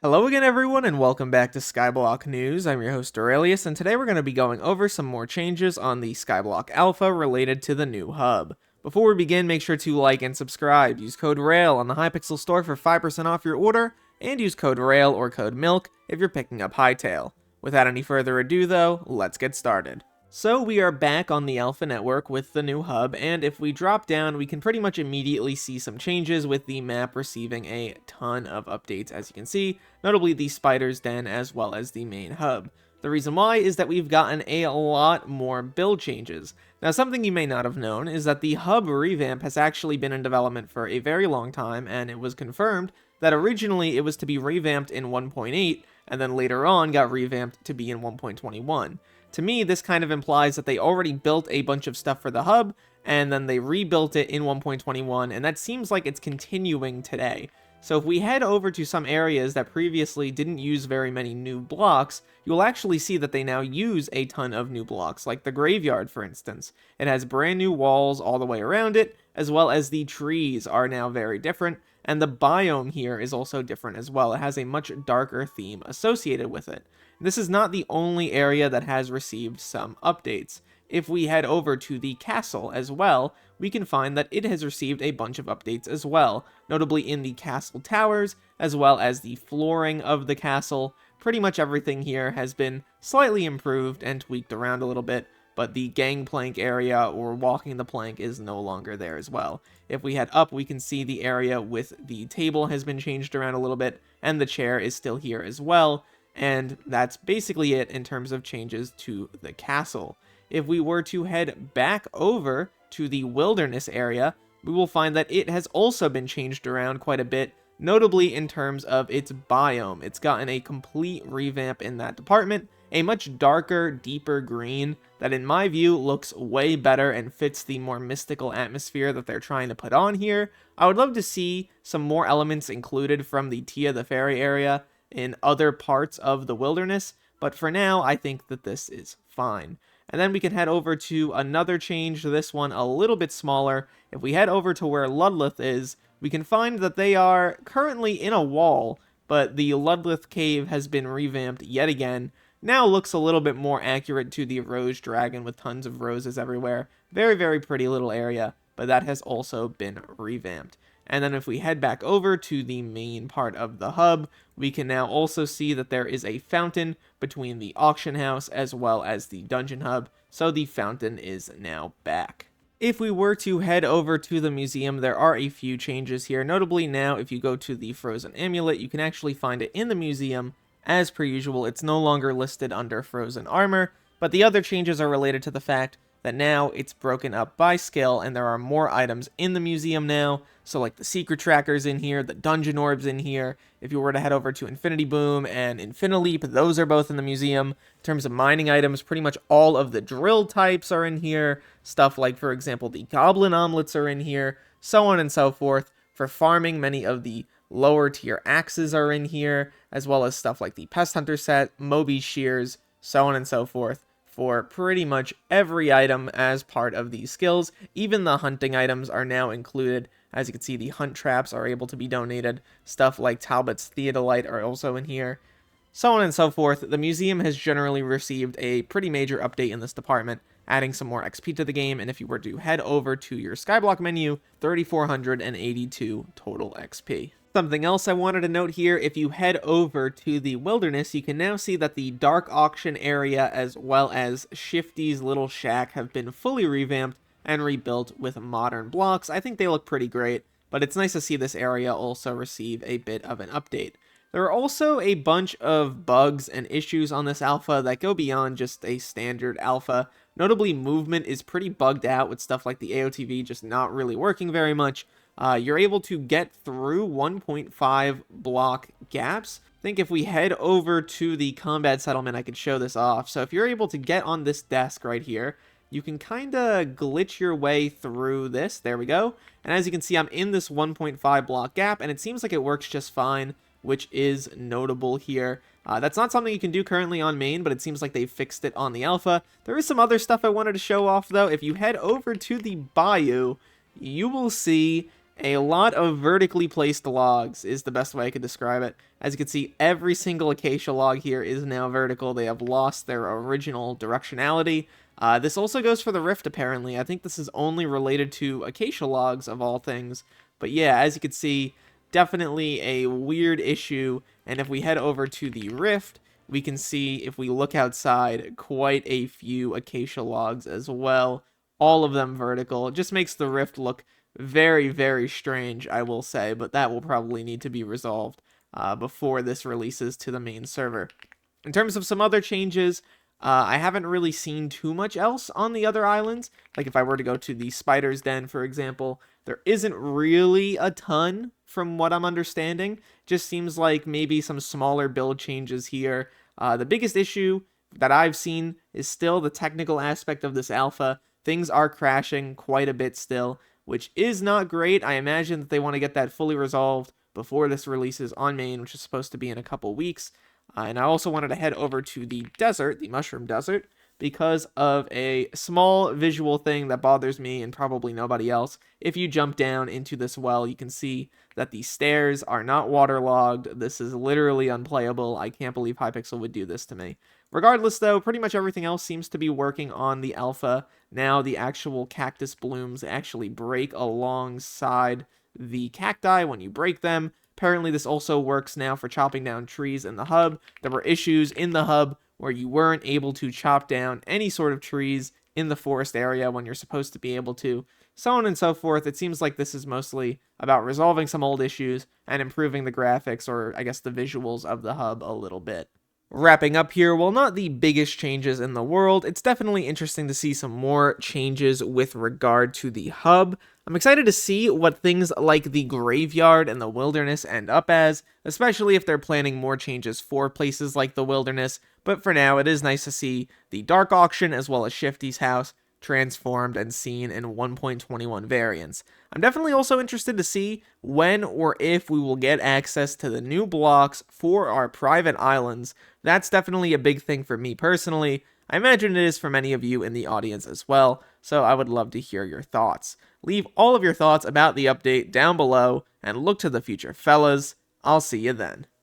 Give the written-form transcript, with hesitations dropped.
Hello again everyone and welcome back to Skyblock News. I'm your host Derailious, and today we're going to be going over some more changes on the Skyblock Alpha related to the new hub. Before we begin, make sure to like and subscribe. Use code RAIL on the Hypixel store for 5% off your order, and use code RAIL or code MILK if you're picking up Hytale. Without any further ado though, let's get started. So we are back on the Alpha network with the new hub, and if we drop down, we can pretty much immediately see some changes with the map receiving a ton of updates, as you can see, notably the Spider's Den as well as the main hub. The reason why is that we've gotten a lot more build changes. Now, something you may not have known is that the hub revamp has actually been in development for a very long time, and it was confirmed that originally it was to be revamped in 1.8, and then later on got revamped to be in 1.21. To me, this kind of implies that they already built a bunch of stuff for the hub, and then they rebuilt it in 1.21, and that seems like it's continuing today. So if we head over to some areas that previously didn't use very many new blocks, you'll actually see that they now use a ton of new blocks, like the graveyard, for instance. It has brand new walls all the way around it, as well as the trees are now very different, and the biome here is also different as well. It has a much darker theme associated with it. This is not the only area that has received some updates. If we head over to the castle as well, we can find that it has received a bunch of updates as well, notably in the castle towers, as well as the flooring of the castle. Pretty much everything here has been slightly improved and tweaked around a little bit, but the gangplank area or walking the plank is no longer there as well. If we head up, we can see the area with the table has been changed around a little bit, and the chair is still here as well. And that's basically it in terms of changes to the castle. If we were to head back over to the wilderness area, we will find that it has also been changed around quite a bit, notably in terms of its biome. It's gotten a complete revamp in that department, a much darker, deeper green that in my view looks way better and fits the more mystical atmosphere that they're trying to put on here. I would love to see some more elements included from the Tia the Fairy area in other parts of the wilderness, but for now, I think that this is fine. And then we can head over to another change, this one a little bit smaller. If we head over to where Ludlith is, we can find that they are currently in a wall, but the Ludlith cave has been revamped yet again. Now looks a little bit more accurate to the Rose Dragon with tons of roses everywhere. Very, very pretty little area, but that has also been revamped. And then if we head back over to the main part of the hub, we can now also see that there is a fountain between the auction house as well as the dungeon hub, so the fountain is now back. If we were to head over to the museum, there are a few changes here. Notably now, if you go to the Frozen Amulet, you can actually find it in the museum. As per usual, it's no longer listed under Frozen Armor, but the other changes are related to the fact that now it's broken up by skill, and there are more items in the museum now. So like the secret trackers in here, the dungeon orbs in here. If you were to head over to Infinity Boom and Infinaleap, those are both in the museum. In terms of mining items, pretty much all of the drill types are in here. Stuff like, for example, the goblin omelets are in here, so on and so forth. For farming, many of the lower tier axes are in here, as well as stuff like the Pest Hunter set, Moby shears, so on and so forth. For pretty much every item as part of these skills. Even the hunting items are now included. As you can see, the hunt traps are able to be donated. Stuff like Talbot's Theodolite are also in here. So on and so forth. The museum has generally received a pretty major update in this department, adding some more XP to the game, and if you were to head over to your Skyblock menu, 3,482 total XP. Something else I wanted to note here, if you head over to the wilderness, you can now see that the dark auction area as well as Shifty's little shack have been fully revamped and rebuilt with modern blocks. I think they look pretty great, but it's nice to see this area also receive a bit of an update. There are also a bunch of bugs and issues on this alpha that go beyond just a standard alpha. Notably, movement is pretty bugged out with stuff like the AOTV just not really working very much. You're able to get through 1.5 block gaps. I think if we head over to the combat settlement, I could show this off. So if you're able to get on this desk right here, you can kind of glitch your way through this. There we go. And as you can see, I'm in this 1.5 block gap, and it seems like it works just fine, which is notable here. That's not something you can do currently on main, but it seems like they fixed it on the alpha. There is some other stuff I wanted to show off, though. If you head over to the bayou, you will see A lot of vertically placed logs is the best way I could describe it. As you can see, every single acacia log here is now vertical. They have lost their original directionality. This also goes for the rift, apparently. I think this is only related to acacia logs, of all things. But yeah, as you can see, definitely a weird issue. And if we head over to the rift, we can see, if we look outside, quite a few acacia logs as well. All of them vertical. It just makes the rift look very, very strange, I will say, but that will probably need to be resolved before this releases to the main server. In terms of some other changes, I haven't really seen too much else on the other islands. Like if I were to go to the Spider's Den, for example, there isn't really a ton from what I'm understanding. Just seems like maybe some smaller build changes here. The biggest issue that I've seen is still the technical aspect of this alpha. Things are crashing quite a bit still, which is not great. I imagine that they want to get that fully resolved before this releases on main, which is supposed to be in a couple weeks. And I also wanted to head over to the desert, the Mushroom Desert, because of a small visual thing that bothers me and probably nobody else. If you jump down into this well, you can see that the stairs are not waterlogged. This is literally unplayable. I can't believe Hypixel would do this to me. Regardless, though, pretty much everything else seems to be working on the alpha. Now the actual cactus blooms actually break alongside the cacti when you break them. Apparently, this also works now for chopping down trees in the hub. There were issues in the hub where you weren't able to chop down any sort of trees in the forest area when you're supposed to be able to. So on and so forth. It seems like this is mostly about resolving some old issues and improving the graphics, or I guess the visuals of the hub a little bit. Wrapping up here, while not the biggest changes in the world, it's definitely interesting to see some more changes with regard to the hub. I'm excited to see what things like the graveyard and the wilderness end up as, especially if they're planning more changes for places like the wilderness, but for now it is nice to see the dark auction as well as Shifty's house transformed and seen in 1.21 variants. I'm definitely also interested to see when or if we will get access to the new blocks for our private islands. That's definitely a big thing for me personally. I imagine it is for many of you in the audience as well, so I would love to hear your thoughts. Leave all of your thoughts about the update down below, and look to the future, fellas. I'll see you then.